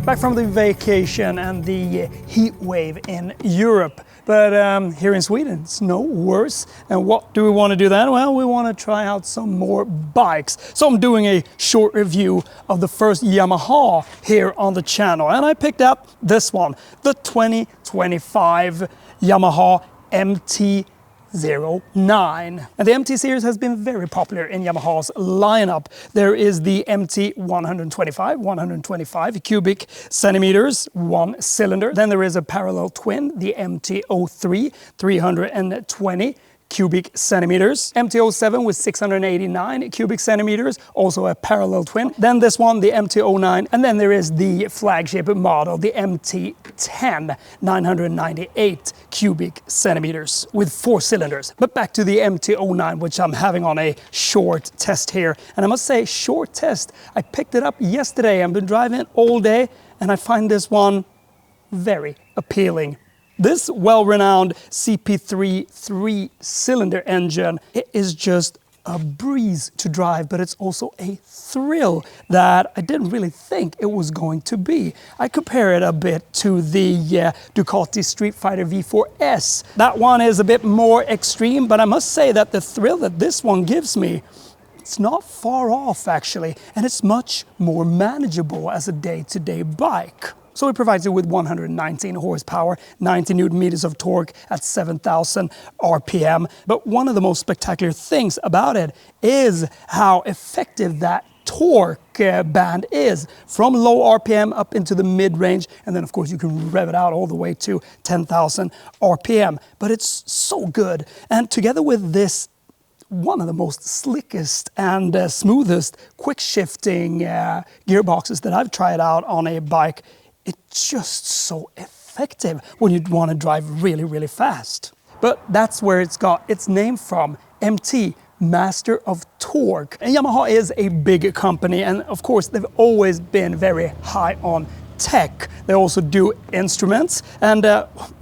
Back from the vacation and the heat wave in Europe. But here in Sweden, it's no worse. And what do we want to do then? Well, we want to try out some more bikes. So I'm doing a short review of the first Yamaha here on the channel. And I picked up this one, the 2025 Yamaha MT-09. And the MT series has been very popular in Yamaha's lineup. There is the MT-125 cubic centimeters, one cylinder. Then there is a parallel twin, the MT-03, 320 cubic centimeters. MT-07 with 689 cubic centimeters, also a parallel twin. Then this one, the MT-09, and then there is the flagship model, the MT-10, 998 cubic centimeters with 4 cylinders. But back to the MT-09, which I'm having on a short test here. And I must say, short test. I picked it up yesterday. I've been driving it all day, and I find this one very appealing. This well-renowned CP3 3-cylinder engine, it is just a breeze to drive, but it's also a thrill that I didn't really think it was going to be. I compare it a bit to the Ducati Street Fighter V4S. That one is a bit more extreme, but I must say that the thrill that this one gives me, it's not far off actually, and it's much more manageable as a day-to-day bike. So it provides you with 119 horsepower, 90 newton meters of torque at 7,000 RPM. But one of the most spectacular things about it is how effective that torque band is, from low RPM up into the mid-range, and then of course you can rev it out all the way to 10,000 RPM. But it's so good, and together with this, one of the most slickest and smoothest quick shifting gearboxes that I've tried out on a bike, it's just so effective when you want to drive really, really fast. But that's where it's got its name from, MT, Master of Torque. And Yamaha is a big company, and of course they've always been very high on tech. They also do instruments, and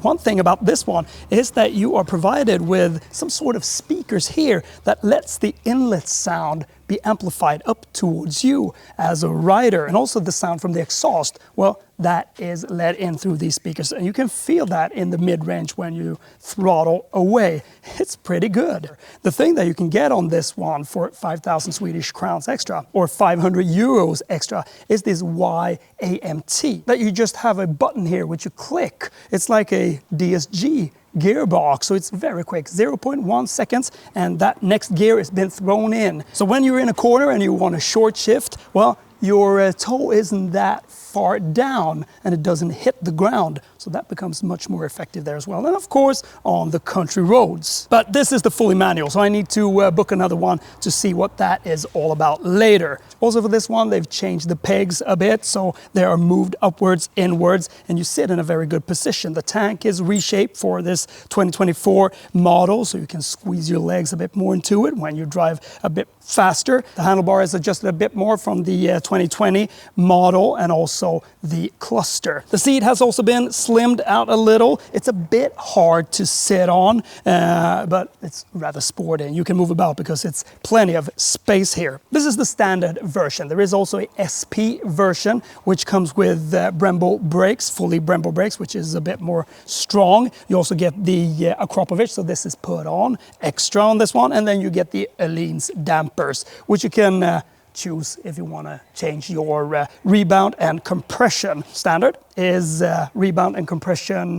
one thing about this one is that you are provided with some sort of speakers here that lets the inlet sound be amplified up towards you as a rider, and also the sound from the exhaust, well, that is let in through these speakers, and you can feel that in the mid-range when you throttle away. It's pretty good. The thing that you can get on this one for 5,000 Swedish crowns extra or 500 euros extra is this Y-AMT, that you just have a button here which you click. It's like a DSG gearbox, so it's very quick, 0.1 seconds, and that next gear has been thrown in. So when you're in a corner and you want a short shift, well, your toe isn't that far down and it doesn't hit the ground, so that becomes much more effective there as well, and of course on the country roads. But this is the fully manual, so I need to book another one to see what that is all about later. Also for this one, they've changed the pegs a bit, so they are moved upwards, inwards, and you sit in a very good position. The tank is reshaped for this 2024 model, so you can squeeze your legs a bit more into it when you drive a bit faster. The handlebar is adjusted a bit more from the 2020 model, and also the cluster. The seat has also been slimmed out a little. It's a bit hard to sit on, but it's rather sporty, and you can move about because it's plenty of space here. This is the standard version. There is also a SP version, which comes with Brembo brakes, fully Brembo brakes, which is a bit more strong. You also get the Akropovich, so this is put on extra on this one, and then you get the Öhlins dampers, which you can choose if you want to change your rebound and compression. Standard is rebound and compression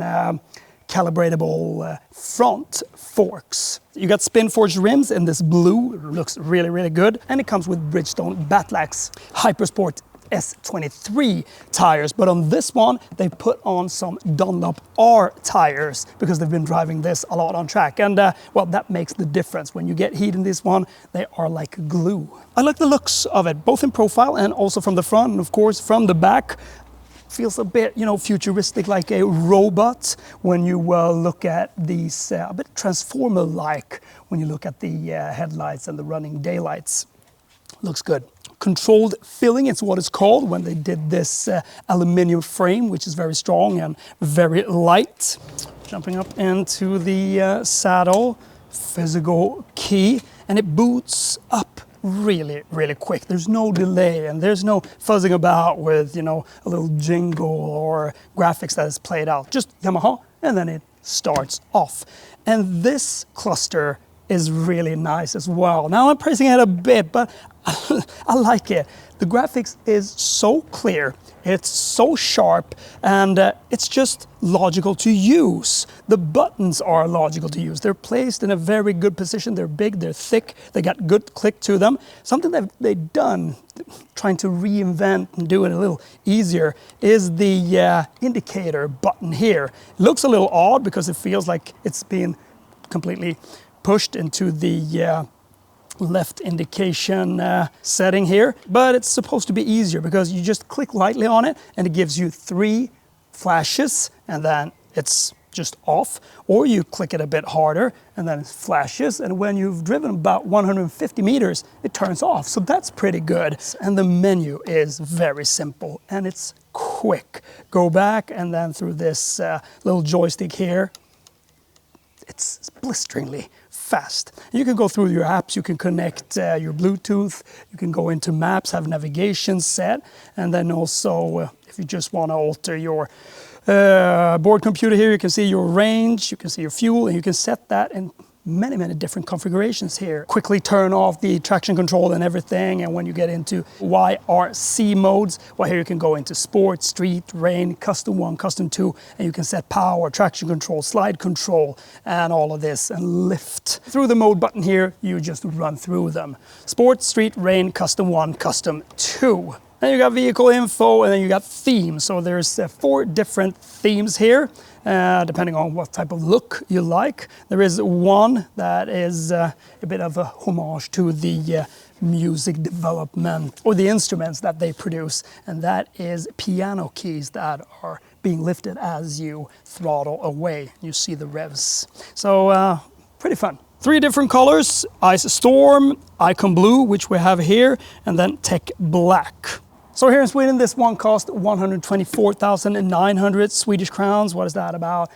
calibratable front forks. You got spin forged rims in this blue, it looks really, really good, and it comes with Bridgestone Batlax Hypersport S23 tires, but on this one they put on some Dunlop R tires because they've been driving this a lot on track, and well, that makes the difference. When you get heat in this one, they are like glue. I like the looks of it, both in profile and also from the front, and of course from the back. Feels a bit, you know, futuristic, like a robot when you look at these, a bit transformer-like when you look at the headlights and the running daylights. Looks good. Controlled filling, it's what it's called when they did this aluminum frame, which is very strong and very light. Jumping up into the saddle, physical key, and it boots up really, really quick. There's no delay and there's no fuzzing about with, you know, a little jingle or graphics that is played out. Just Yamaha, and then it starts off. And this cluster is really nice as well. Now I'm praising it a bit, but I like it. The graphics is so clear, it's so sharp, and it's just logical to use. The buttons are logical to use. They're placed in a very good position. They're big, they're thick, they got good click to them. Something that they've done, trying to reinvent and do it a little easier, is the indicator button here. It looks a little odd because it feels like it's being completely pushed into the left indication setting here, but it's supposed to be easier because you just click lightly on it and it gives you 3 flashes and then it's just off, or you click it a bit harder and then it flashes, and when you've driven about 150 meters it turns off. So that's pretty good. And the menu is very simple and it's quick. Go back and then through this little joystick here, it's blisteringly fast. You can go through your apps, you can connect your Bluetooth, you can go into maps, have navigation set, and then also if you just want to alter your board computer here, you can see your range, you can see your fuel, and you can set that in many different configurations here. Quickly turn off the traction control and everything, and when you get into YRC modes, well, here you can go into sport, street, rain, custom 1, custom 2, and you can set power, traction control, slide control, and all of this, and lift. Through the mode button here, you just run through them. Sport, street, rain, custom 1, custom 2. Then you got vehicle info, and then you got themes. So there's 4 different themes here, depending on what type of look you like. There is one that is a bit of a homage to the music development or the instruments that they produce, and that is piano keys that are being lifted as you throttle away. You see the revs. So pretty fun. 3 different colors: Ice Storm, Icon Blue, which we have here, and then Tech Black. So here in Sweden, this one cost 124,900 Swedish crowns. What is that? About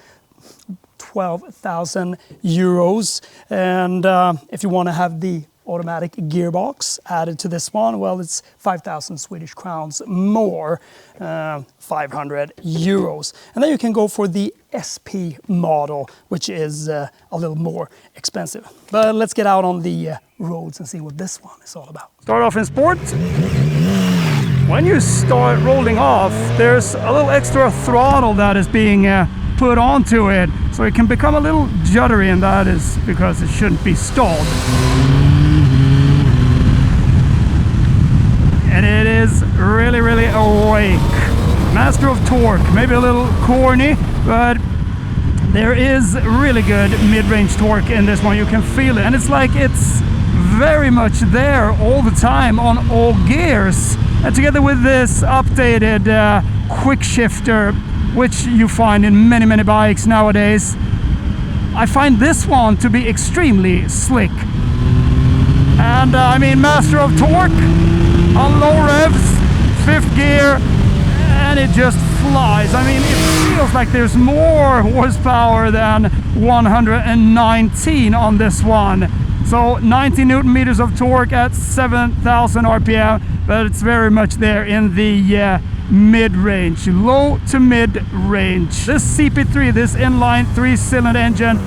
12,000 euros. And if you want to have the automatic gearbox added to this one, well, it's 5,000 Swedish crowns more, 500 euros. And then you can go for the SP model, which is a little more expensive. But let's get out on the roads and see what this one is all about. Start off in sport. When you start rolling off, there's a little extra throttle that is being put onto it, so it can become a little juddery, and that is because it shouldn't be stalled. And it is really awake. Master of torque, maybe a little corny, but there is really good mid-range torque in this one. You can feel it, and it's like it's very much there all the time on all gears. And together with this updated quick shifter, which you find in many bikes nowadays, I find this one to be extremely slick. And I mean, master of torque on low revs, 5th gear, and it just flies. I mean, it feels like there's more horsepower than 119 on this one. So 90 Newton meters of torque at 7,000 RPM, but it's very much there in the mid-range, low to mid-range. This CP3, this inline 3-cylinder engine,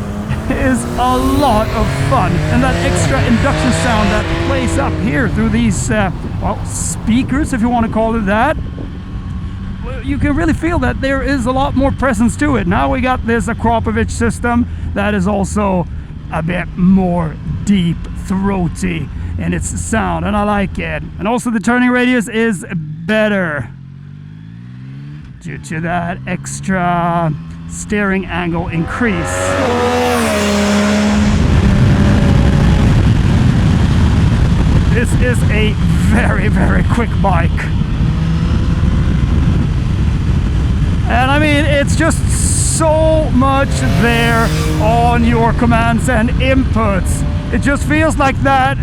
is a lot of fun. And that extra induction sound that plays up here through these well, speakers, if you want to call it that, you can really feel that there is a lot more presence to it. Now we got this Akrapovic system that is also a bit more deep throaty in its sound, and I like it. And also the turning radius is better due to that extra steering angle increase. This is a very quick bike. And I mean, it's just so much there on your commands and inputs. It just feels like that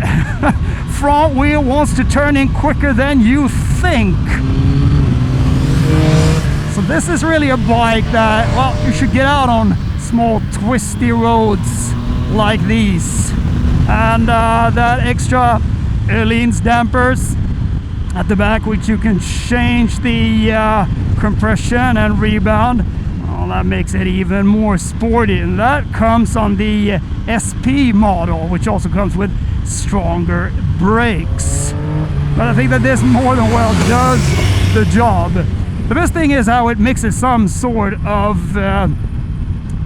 front wheel wants to turn in quicker than you think. So this is really a bike that, well, you should get out on small twisty roads like these. And that extra leans dampers at the back, which you can change the compression and rebound. Well, that makes it even more sporty, and that comes on the SP model, which also comes with stronger brakes. But I think that this more than well does the job. The best thing is how it mixes some sort of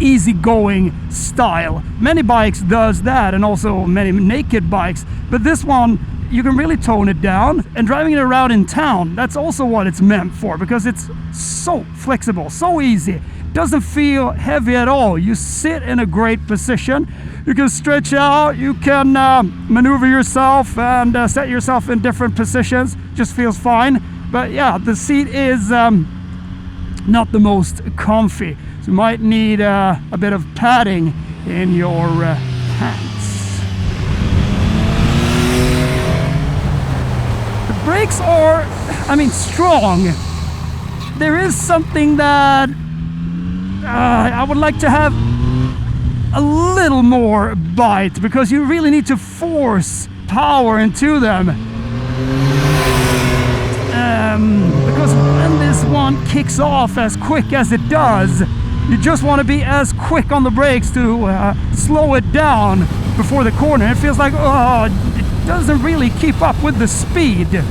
easygoing style. Many bikes does that, and also many naked bikes, but this one you can really tone it down, and driving it around in town, that's also what it's meant for, because it's so flexible, so easy. Doesn't feel heavy at all. You sit in a great position, you can stretch out, you can maneuver yourself and set yourself in different positions. Just feels fine. But yeah, the seat is not the most comfy, so you might need a bit of padding in your pants. The brakes are, I mean, strong. There is something that I would like to have a little more bite, because you really need to force power into them. Because when this one kicks off as quick as it does, you just want to be as quick on the brakes to slow it down before the corner. It feels like, oh, it doesn't really keep up with the speed.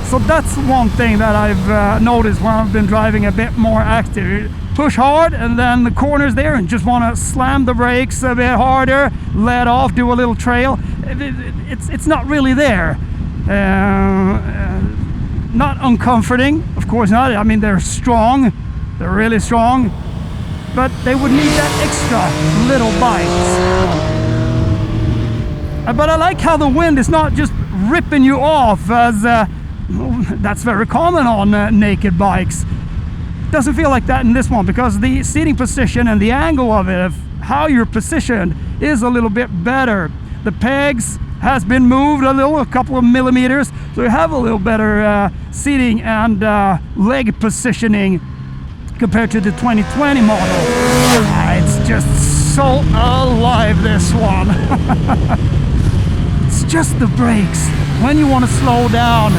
So that's one thing that I've noticed when I've been driving a bit more active. You push hard, and then the corner's there, and just want to slam the brakes a bit harder, let off, do a little trail. It's not really there. Not uncomforting, of course not. I mean, they're strong, they're really strong, but they would need that extra little bite. But I like how the wind is not just ripping you off, as that's very common on naked bikes. Doesn't feel like that in this one, because the seating position and the angle of it, of how you're positioned, is a little bit better. The pegs has been moved a little, a couple of millimeters, so you have a little better seating and leg positioning compared to the 2020 model. It's just so alive, this one. It's just the brakes. When you want to slow down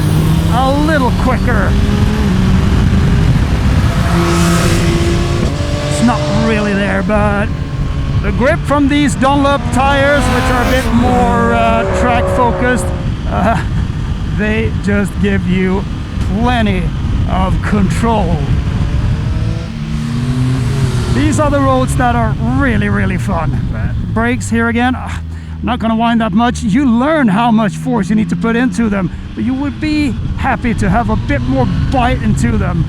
a little quicker, it's not really there, but the grip from these Dunlop tires, which are a bit more track focused, they just give you plenty of control. These are the roads that are really, really fun. Brakes here again, I'm not going to whine that much. You learn how much force you need to put into them, but you would be happy to have a bit more bite into them.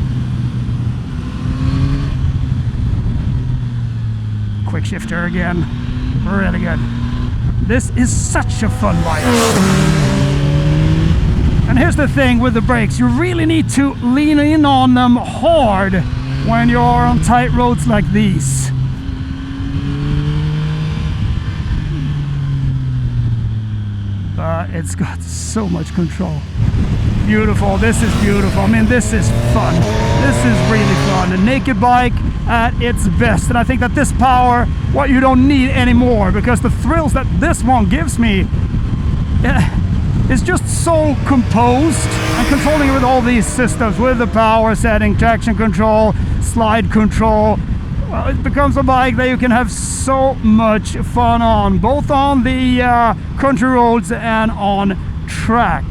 Quick shifter again, really good. This is such a fun bike. And here's the thing with the brakes, you really need to lean in on them hard when you're on tight roads like these. But it's got so much control. Beautiful, this is beautiful. I mean, this is fun. This is really fun. A naked bike at its best. And I think that this power, what you don't need anymore, because the thrills that this one gives me is just so composed, and controlling it with all these systems, with the power setting, traction control, slide control. Well, it becomes a bike that you can have so much fun on, both on the country roads and on track.